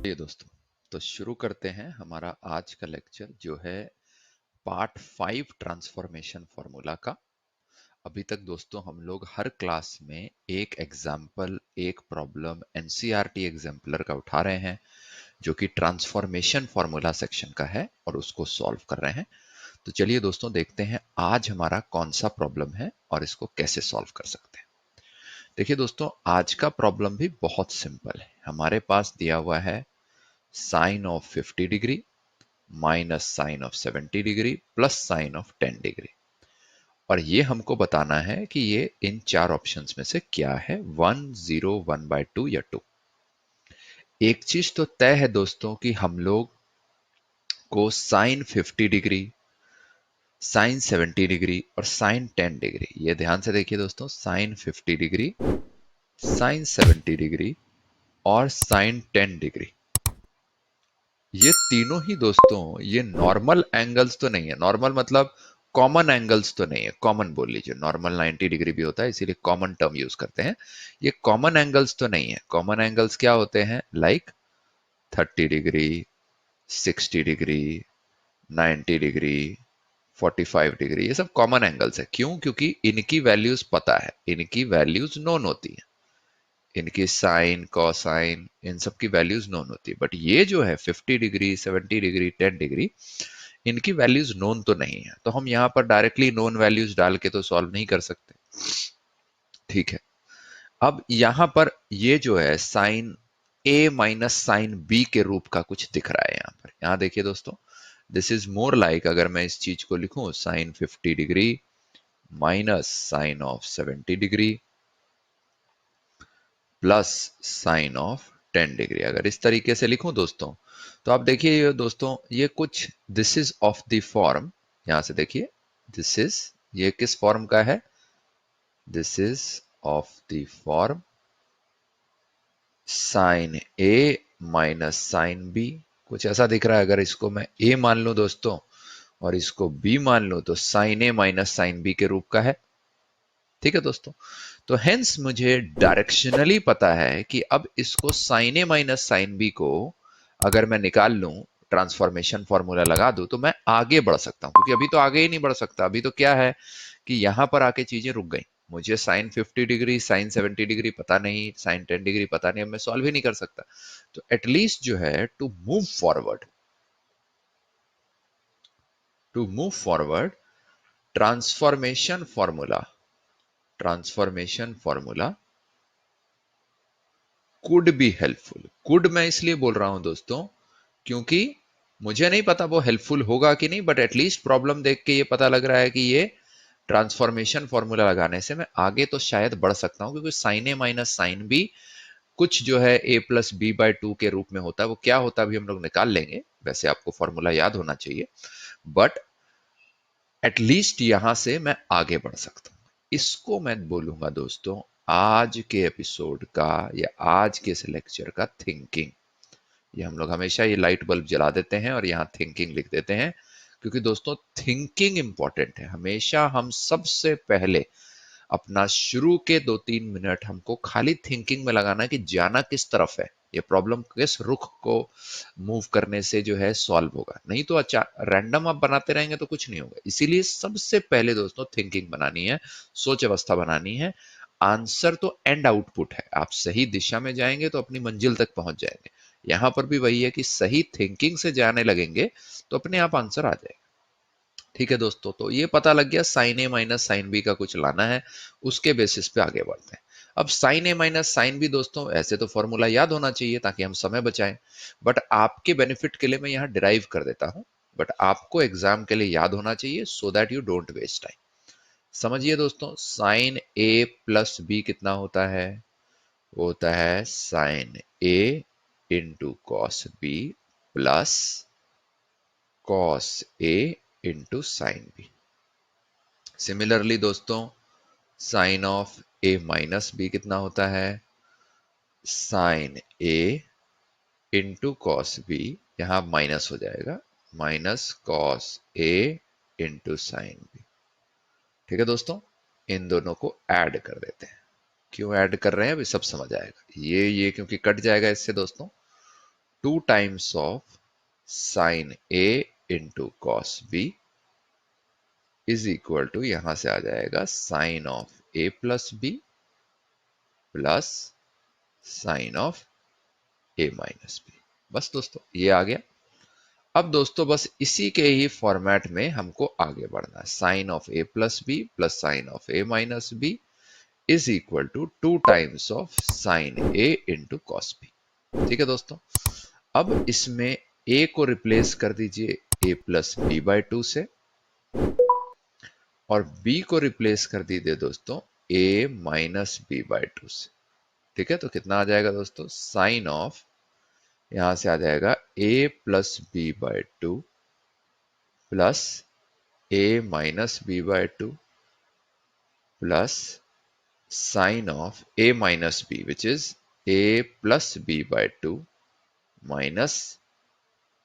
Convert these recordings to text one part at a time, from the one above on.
ये दोस्तों, तो शुरू करते हैं हमारा आज का लेक्चर जो है पार्ट 5 ट्रांसफॉर्मेशन फॉर्मूला का। अभी तक दोस्तों हम लोग हर क्लास में एक एग्जाम्पल, एक प्रॉब्लम एनसीईआरटी एग्जाम्पलर का उठा रहे हैं जो कि ट्रांसफॉर्मेशन फॉर्मूला सेक्शन का है और उसको सॉल्व कर रहे हैं। तो चलिए दोस्तों देखते हैं आज हमारा कौन सा प्रॉब्लम है और इसको कैसे सॉल्व कर सकते हैं। देखिए दोस्तों, आज का प्रॉब्लम भी बहुत सिंपल है। हमारे पास दिया हुआ है sine of 50 degree minus sine of 70 degree plus sine of 10 degree, और ये हमको बताना है कि ये इन चार ऑप्शंस में से क्या है, 1, 0, 1/2 या 2। एक चीज तो तय है दोस्तों कि हम लोग को साइन 50 डिग्री, साइन 70 डिग्री और साइन 10 डिग्री, ये ध्यान से देखिए दोस्तों, साइन 50 डिग्री, साइन 70 डिग्री और साइन 10 डिग्री, ये तीनों ही दोस्तों ये नॉर्मल एंगल्स तो नहीं है। नॉर्मल मतलब कॉमन एंगल्स तो नहीं है। कॉमन बोल लीजिए, नॉर्मल 90 डिग्री भी होता है, इसीलिए कॉमन टर्म यूज करते हैं। ये कॉमन एंगल्स तो नहीं है। कॉमन एंगल्स क्या होते हैं? Like 30 degree, 60 degree, 90 degree, 45 degree, ये सब कॉमन एंगल्स है। क्यों? क्योंकि इनकी वैल्यूज पता है, इनकी वैल्यूज नोन होती है, इनकी साइन कोसाइन इन सब की वैल्यूज नोन होती है। बट ये जो है 50 डिग्री, 70 डिग्री, 10 डिग्री, इनकी वैल्यूज नोन तो नहीं है, तो हम यहाँ पर डायरेक्टली नोन वैल्यूज डाल के तो सॉल्व नहीं कर सकते। ठीक है, अब यहाँ पर ये जो है sine A minus sine B के रूप का कुछ दिख रहा है यहाँ पर। यहाँ देखिए दोस्तों, दिस इज मोर लाइक, अगर मैं इस चीज को लिखूं sine 50 degree minus sine of 70 degree plus sine of 10 degree, अगर इस तरीके से लिखूं दोस्तों, तो आप देखिए ये दोस्तों, ये कुछ this is of the form, यहां से देखिए दिस इज, ये किस फॉर्म का है? This is of the form sine A minus sine B, कुछ ऐसा दिख रहा है। अगर इसको मैं ए मान लूं दोस्तों और इसको बी मान लूं, तो sine A minus sine B के रूप का है। ठीक है दोस्तों, तो हेंस मुझे डायरेक्शनली पता है कि अब इसको sign A minus sine B को अगर मैं निकाल लूं, ट्रांसफॉर्मेशन फॉर्मूला लगा दूं, तो मैं आगे बढ़ सकता हूं। क्योंकि अभी तो आगे ही नहीं बढ़ सकता, अभी तो क्या है कि यहां पर आके चीजें रुक गई। मुझे साइन 50 डिग्री, साइन 70 डिग्री पता नहीं, साइन 10 डिग्री पता नहीं, अब मैं सॉल्व ही नहीं कर सकता। तो एटलीस्ट जो है to move forward transformation formula could be helpful. Could मैं इसलिए बोल रहा हूं दोस्तों क्योंकि मुझे नहीं पता वो हेल्पफुल होगा कि नहीं, बट एटलीस्ट प्रॉब्लम देख के ये पता लग रहा है कि ये ट्रांसफॉर्मेशन फॉर्मूला लगाने से मैं आगे तो शायद बढ़ सकता हूं। क्योंकि sign A minus sine B कुछ जो है a प्लस बी बाय 2 के रूप में होता है, वो क्या होता है अभी हम लोग निकाल लेंगे। वैसे आपको फॉर्मूला याद होना चाहिए, बट एटलीस्ट यहां से मैं आगे बढ़ सकता हूं। इसको मैं बोलूंगा दोस्तों आज के एपिसोड का या आज के इस लेक्चर का थिंकिंग। ये हम लोग हमेशा ये लाइट बल्ब जला देते हैं और यहाँ थिंकिंग लिख देते हैं, क्योंकि दोस्तों थिंकिंग इंपॉर्टेंट है। हमेशा हम सबसे पहले अपना शुरू के 2-3 मिनट हमको खाली थिंकिंग में लगाना है कि जाना किस तरफ है, ये प्रॉब्लम किस रुख को मूव करने से जो है सॉल्व होगा। नहीं तो अच्छा रैंडम आप बनाते रहेंगे तो कुछ नहीं होगा। इसीलिए सबसे पहले दोस्तों थिंकिंग बनानी है, सोच अवस्था बनानी है। आंसर तो एंड आउटपुट है, आप सही दिशा में जाएंगे तो अपनी मंजिल तक पहुंच जाएंगे। यहां पर भी वही है कि सही थिंकिंग से जाने लगेंगे तो अपने आप आंसर आ जाएगा। ठीक है दोस्तों, तो ये पता लग गया sign A minus sine B का कुछ लाना है, उसके बेसिस पे आगे बढ़ते हैं। अब sign A minus sine B दोस्तों, ऐसे तो फॉर्मूला याद होना चाहिए ताकि हम समय बचाएं, बट आपके बेनिफिट के लिए मैं यहाँ डिराइव कर देता हूं। बट आपको एग्जाम के लिए याद होना चाहिए so that you don't waste time. समझिए दोस्तों, साइन ए प्लस बी कितना होता है? वो होता है sine A into cos B plus cos A into sine B. Similarly दोस्तों, sine of A minus B कितना होता है? Sine A into cos B, यहां माइनस हो जाएगा, minus cos A into sine B. ठीक है दोस्तों, इन दोनों को ऐड कर देते हैं। क्यों ऐड कर रहे हैं अभी सब समझ आएगा। ये क्योंकि कट जाएगा इससे दोस्तों, 2 times of sine A into cos B is equal to, यहां से आ जाएगा sine of A plus B plus sine of A minus B. बस दोस्तों ये आ गया। अब दोस्तों बस इसी के ही फॉर्मेट में हमको आगे बढ़ना है। Sine of A plus B plus sine of A minus B is equal to 2 times of sine A into cos B. ठीक है दोस्तों, अब इसमें a को रिप्लेस कर दीजिए a plus B by two से, और b को रिप्लेस कर दीजिए दोस्तों a minus B by two से। ठीक है, तो कितना आ जाएगा दोस्तों, साइन ऑफ, यहां से आ जाएगा a plus B by two plus a minus B by two plus sine of a minus b which is a plus b by two minus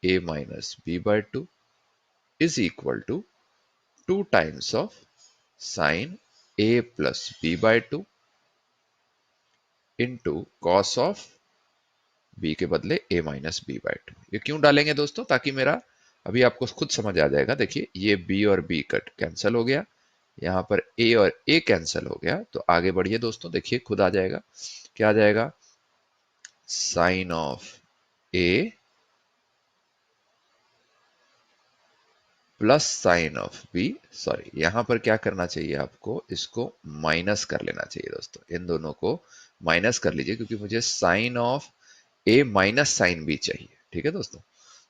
a minus b by two is equal to 2 times of sin a plus b by 2 into cos of b के बदले a minus b by 2। ये क्यों डालेंगे दोस्तों, ताकि मेरा अभी आपको खुद समझ आ जाएगा। देखिए ये b और b कट कैंसिल हो गया, यहां पर a और a कैंसिल हो गया, तो आगे बढ़िए दोस्तों, देखिए खुद आ जाएगा। क्या आ जाएगा, sine of a plus sine of B, sorry यहां पर क्या करना चाहिए आपको, इसको माइनस कर लेना चाहिए दोस्तों, इन दोनों को माइनस कर लीजिए, क्योंकि मुझे sine of A minus sine B चाहिए। ठीक है दोस्तों,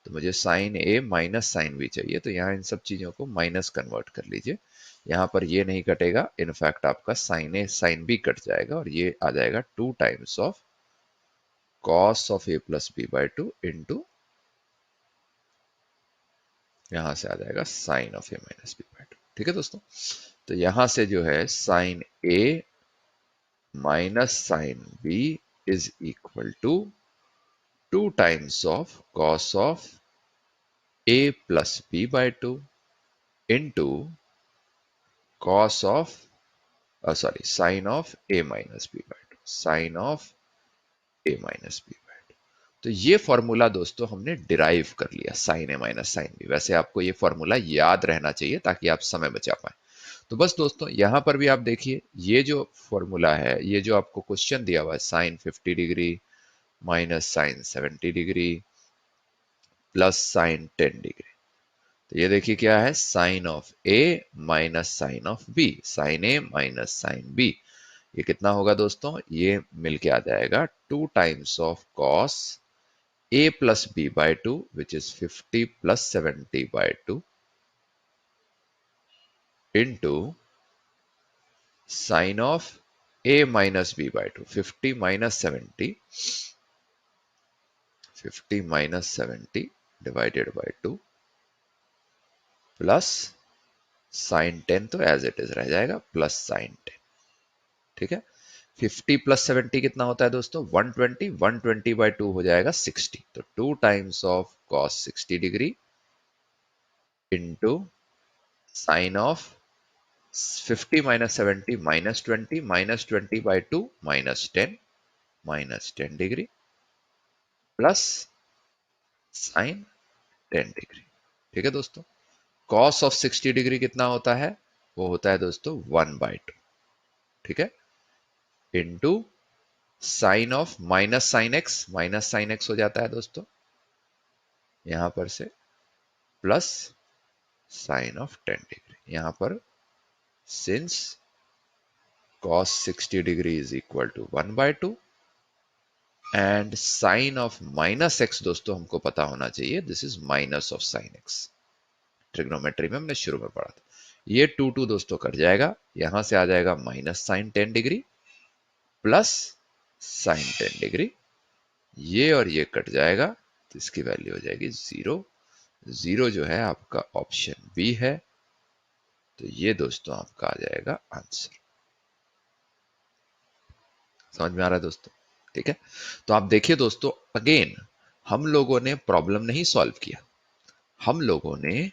तो मुझे sine A minus sine B चाहिए, तो यहाँ इन सब चीजों को माइनस कन्वर्ट कर लीजिए। यहाँ पर ये नहीं कटेगा, इनफैक्ट fact sine A sine B cut जाएगा, और ये आ जाएगा 2 times of cos of A plus B by two into, यहां से आ जाएगा sine of A minus B by two. ठीक है दोस्तों, तो यहां से जो है sine A minus sine B is equal to 2 times of cos of A plus B by two into cos of, sorry sine of A minus B by two, sine of A minus B. तो ये formula दोस्तों हमने derive कर लिया, sine A minus sine B. वैसे आपको ये formula याद रहना चाहिए ताकि आप समय बचा पाए। तो बस दोस्तों यहां पर भी आप देखिए, ये जो फॉर्मूला है, ये जो आपको क्वेश्चन दिया हुआ है, sine 50 degree minus sine 70 degree plus sine 10 degree, तो ये देखिए क्या है, sine of A minus sine of B, sine A minus sine B. ये कितना होगा दोस्तों, ये मिलके आ जाएगा 2 times of cos a plus b by 2 which is 50 plus 70 by 2 into sine of a minus b by 2, 50 minus 70, 50 minus 70 divided by 2 plus sin 10, तो as it is रह जाएगा plus sin 10। ठीक है, 50 प्लस 70 कितना होता है दोस्तों, 120, 120 बाई 2 हो जाएगा 60, तो 2 times of cos 60 degree into sine of 50 minus 70 minus 20 by 2 minus 10 degree plus sine 10 degree. ठीक है दोस्तों, cos ऑफ 60 डिग्री कितना होता है, वो होता है दोस्तों 1 by 2। ठीक है, into sine of minus sine x हो जाता है दोस्तों यहां पर से, प्लस साइन ऑफ 10 डिग्री। यहां पर since cos 60 degree is equal to 1 by 2 and sine of minus X दोस्तों हमको पता होना चाहिए, this is minus of sine X. Trigonometry में हमने शुरू में पढ़ा था। ये 2 दोस्तों कट जाएगा, यहां से आ जाएगा minus sine 10 degree plus sine 10 degree, ये और ये कट जाएगा, तो इसकी वैल्यू हो जाएगी 0। 0 जो है आपका ऑप्शन बी है, तो ये दोस्तों आपका आ जाएगा आंसर। समझ में आ रहा है दोस्तों, ठीक है। तो आप देखिए दोस्तों, अगेन हम लोगों ने प्रॉब्लम नहीं सॉल्व किया, हम लोगों ने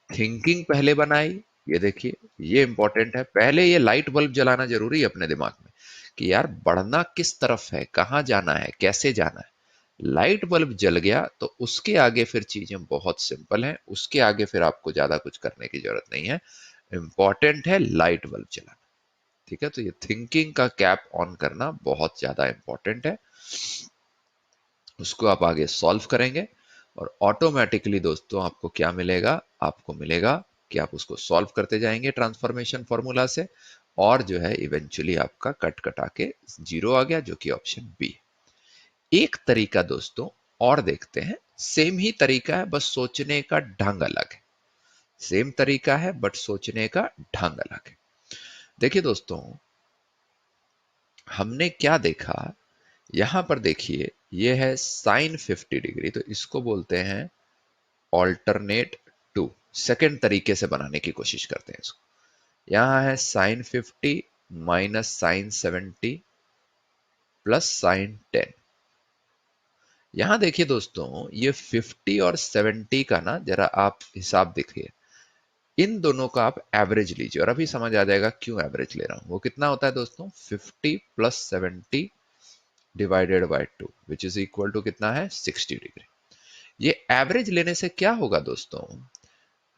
थिंकिंग पहले बनाई। ये देखिए, ये इंपॉर्टेंट है, पहले ये लाइट बल्ब जलाना जरूरी है अपने दिमाग में कि यार बढ़ना किस तरफ है, कहाँ जाना है, कैसे जाना है। लाइट बल्ब जल गया तो उसके आगे फिर चीजें बहुत सिंपल हैं, उसके आगे फिर आपको ज्यादा कुछ करने की जरूरत नहीं है। इंपॉर्टेंट है लाइट बल्ब जलाना। ठीक है, तो ये थिंकिंग का कैप ऑन करना बहुत ज्यादा इंपॉर्टेंट है। उसको आप आगे सॉल्व करेंगे और ऑटोमेटिकली दोस्तों आपको क्या मिलेगा, आपको मिलेगा कि आप उसको सॉल्व करते जाएंगे ट्रांसफॉर्मेशन फॉर्मूला से, और जो है इवेंचुअली आपका कट कटा के जीरो आ गया, जो कि ऑप्शन बी। एक तरीका दोस्तों और देखते हैं, सेम ही तरीका है बस सोचने का ढंग अलग है। सेम तरीका है बट सोचने का ढंग अलग है। देखिए दोस्तों, हमने क्या देखा, यहां पर देखिए ये है साइन 50 डिग्री, तो इसको बोलते हैं ऑल्टरनेट टू। सेकेंड तरीके से बनाने की कोशिश करते हैं इसको। यहां है sine 50 minus sine 70 plus sine 10। यहां देखिए दोस्तों, ये 50 और 70 का ना जरा आप हिसाब देखिए, इन दोनों का आप एवरेज लीजिए और अभी समझ आ जाएगा क्यों एवरेज ले रहा हूं। वो कितना होता है दोस्तों, 50 plus 70 divided by 2 which is equal to कितना है, 60 डिग्री। ये एवरेज लेने से क्या होगा दोस्तों,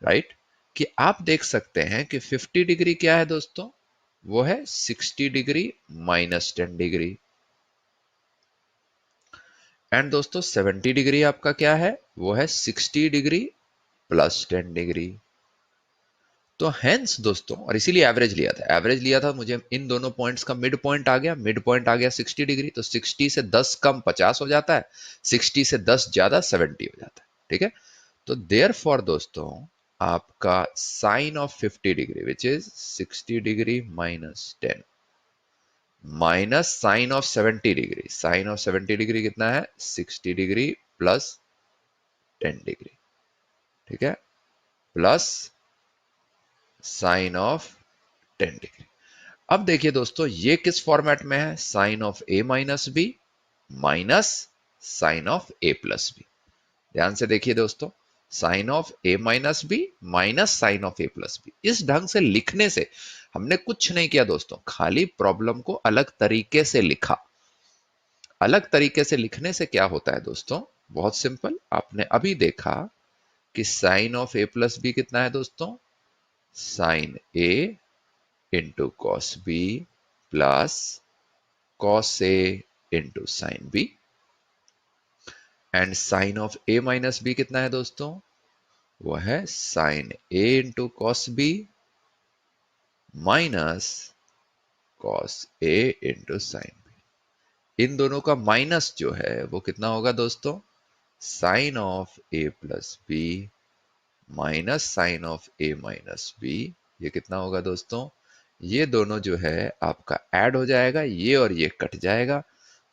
राइट, कि आप देख सकते हैं कि 50 डिग्री क्या है दोस्तों, वो है 60 डिग्री माइनस 10 डिग्री। एंड दोस्तों 70 डिग्री आपका क्या है, वो है 60 डिग्री प्लस 10 डिग्री। तो हेंस दोस्तों, और इसीलिए एवरेज लिया था, एवरेज लिया था मुझे इन दोनों पॉइंट्स का मिड पॉइंट आ गया, मिड पॉइंट आ गया 60 डिग्री, तो 60 से 10 कम 50 हो जाता है, 60 से 10 ज्यादा 70 हो जाता है। ठीक है, तो देयर फॉर दोस्तों आपका sine of 50 degree which is 60 degree minus 10 minus sine of 70 degree, sine of 70 degree कितना है, 60 डिग्री प्लस 10 डिग्री। ठीक है, प्लस साइन ऑफ 10 डिग्री। अब देखिए दोस्तों, ये किस फॉर्मेट में है, sine of A minus B minus sine of A plus B. ध्यान से देखिए दोस्तों, sine of A minus B minus sine of A plus B. इस ढंग से लिखने से हमने कुछ नहीं किया दोस्तों, खाली प्रॉब्लम को अलग तरीके से लिखा। अलग तरीके से लिखने से क्या होता है दोस्तों, बहुत सिंपल, आपने अभी देखा कि sine of A plus B कितना है दोस्तों, sine A into cos B plus cos A into sine B. And sine of A minus B कितना है दोस्तों, वो है sine A into cos B minus cos A into sine B. इन दोनों का माइनस जो है वो कितना होगा दोस्तों, sine of A plus B minus sine of A minus B. ये कितना होगा दोस्तों, ये दोनों जो है आपका ऐड हो जाएगा, ये और ये कट जाएगा,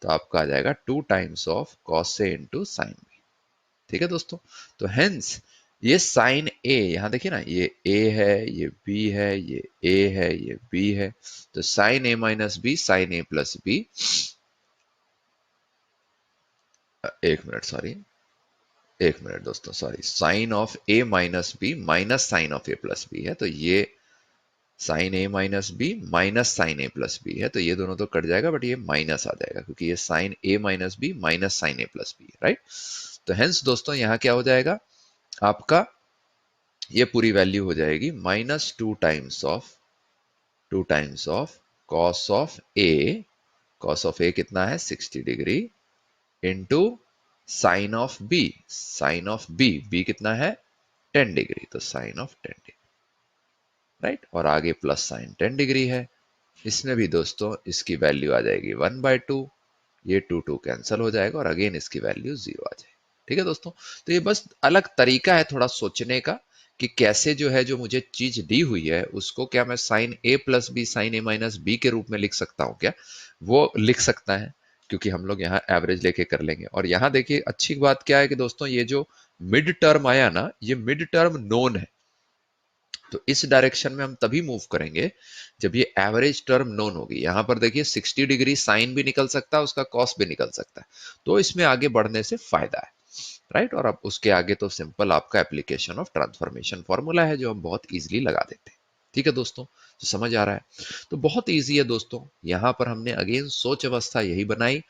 तो आपका आ जाएगा 2 times of cos A into sine B. ठीक है दोस्तों, तो हेंस ये साइन ए, यहां देखिए ना, ये ए है, ये बी है, ये ए है, ये बी है, तो sine A minus B sine A plus B, एक मिनट सॉरी, एक मिनट दोस्तों sorry, sine of A minus B minus sine of A plus B है, तो ये sine A minus B minus sine A plus B है, तो ये दोनों तो कट जाएगा बट ये माइनस आ जाएगा क्योंकि ये sine A minus B minus sine A plus B, right. तो हेंस दोस्तों यहाँ क्या हो जाएगा आपका, ये पूरी वैल्यू हो जाएगी minus 2 times of cos of A, cos of A कितना है 60 degree into sine of B, sine of B, B कितना है 10 डिग्री, तो साइन ऑफ 10 डिग्री, राइट, और आगे प्लस साइन 10 डिग्री है। इसमें भी दोस्तों इसकी वैल्यू आ जाएगी 1/2, ये 2 कैंसिल हो जाएगा और अगेन इसकी वैल्यू 0 आ जाएगी। ठीक है दोस्तों, तो ये बस अलग तरीका है थोड़ा सोचने का कि कैसे जो है, जो मुझे चीज दी हुई है उसको क्या मैं sign A plus B sine A minus B के रूप में लिख सकता हूं क्या, वो लिख सकता है, क्योंकि हम लोग यहाँ एवरेज लेके कर लेंगे। और यहाँ देखिए अच्छी बात क्या है कि दोस्तों ये जो मिड टर्म आया ना, ये मिड टर्म नोन है, तो इस डायरेक्शन में हम तभी मूव करेंगे जब ये एवरेज टर्म नोन होगी। यहां पर देखिए 60 डिग्री साइन भी निकल सकता है, उसका कॉस भी निकल सकता है, तो इसमें आगे बढ़ने से फायदा है, राइट। और अब उसके आगे तो सिंपल आपका एप्लीकेशन ऑफ ट्रांसफॉर्मेशन फॉर्मूला है जो हम बहुत इजीली लगा देते हैं। ठीक है दोस्तों, तो समझ आ रहा है। तो बहुत ईजी है दोस्तों। यहाँ पर हमने अगेन सोच अवस्था यही बनाई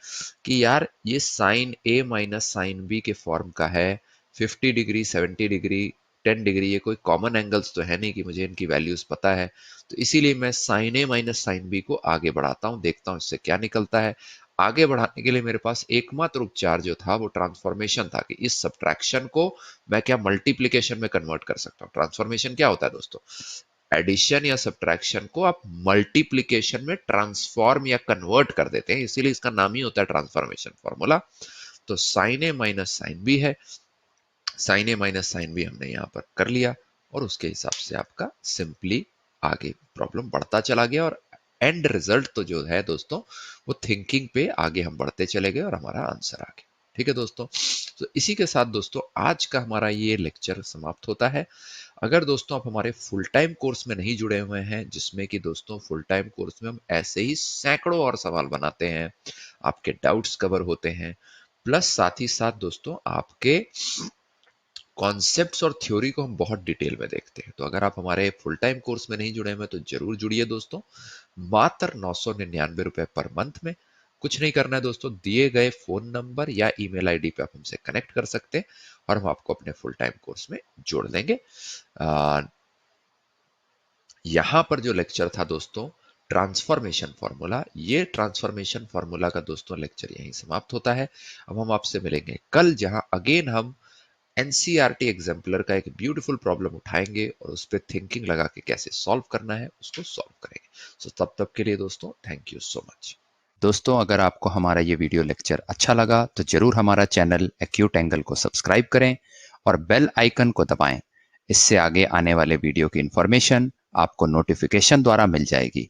कि यार ये sine A minus sine B के फॉर्म का है। 50 डिग्री, 70 डिग्री, 10 डिग्री, ये कोई कॉमन एंगल्स तो है नहीं कि मुझे इनकी वैल्यूज पता है। तो इसीलिए मैं sign A minus sine B को आगे बढ़ाता हूँ, देखता हूँ इससे क्या निकलता है। आगे बढ़ाने के लिए मेरे पास एकमात्र उपचार जो था वो ट्रांसफॉर्मेशन था कि इस सब्ट्रैक्शन को मैं क्या मल्टीप्लीकेशन में कन्वर्ट कर सकता हूँ। ट्रांसफॉर्मेशन क्या होता है दोस्तों? एडिशन या सब्ट्रैक्शन को आप मल्टीप्लीकेशन में ट्रांसफॉर्म या कन्वर्ट कर देते हैं, इसीलिए इसका नाम ही होता है ट्रांसफॉर्मेशन फॉर्मूला। तो sine A minus sine B है, sine A minus sine B हमने यहां पर कर लिया और उसके हिसाब से आपका सिंपली आगे प्रॉब्लम बढ़ता चला गया और एंड रिजल्ट तो जो है दोस्तों वो थिंकिंग पे आगे हम बढ़ते चले गए और हमारा आंसर आ गया। ठीक है दोस्तों, तो इसी के साथ दोस्तों आज का हमारा ये लेक्चर समाप्त होता है। अगर दोस्तों आप हमारे फुल टाइम कोर्स में नहीं जुड़े हुए हैं, जिसमें कि दोस्तों फुल टाइम कोर्स में हम ऐसे ही सैकड़ों और सवाल बनाते हैं, आपके डाउट्स कवर होते हैं, प्लस साथ ही साथ दोस्तों आपके कॉन्सेप्ट्स और थ्योरी को हम बहुत डिटेल में देखते हैं। तो अगर आप हमारे फुल टाइम कोर्स में नहीं जुड़े हैं तो जरूर जुड़िए दोस्तों। मात्र 999 रुपए पर मंथ में। कुछ नहीं करना है दोस्तों, दिए गए फोन नंबर या ईमेल आईडी पे आप हमसे कनेक्ट कर सकते हैं और हम आपको अपने फुल टाइम कोर्स में जोड़ देंगे। यहां पर जो लेक्चर था दोस्तों ट्रांसफॉर्मेशन फॉर्मूला, ये ट्रांसफॉर्मेशन फॉर्मूला का दोस्तों लेक्चर यहीं समाप्त होता है। अब हम आपसे मिलेंगे कल, जहां अगेन हम एनसीईआरटी एग्जाम्पलर का एक ब्यूटीफुल प्रॉब्लम उठाएंगे और उस पर थिंकिंग लगा के कैसे सॉल्व करना है उसको सॉल्व करेंगे। सो तब तक के लिए दोस्तों थैंक यू सो मच। दोस्तों अगर आपको हमारा ये वीडियो लेक्चर अच्छा लगा तो जरूर हमारा चैनल एक्यूट एंगल को सब्सक्राइब करें और बेल आइकन को दबाएं। इससे आगे आने वाले वीडियो की इंफॉर्मेशन आपको नोटिफिकेशन द्वारा मिल जाएगी।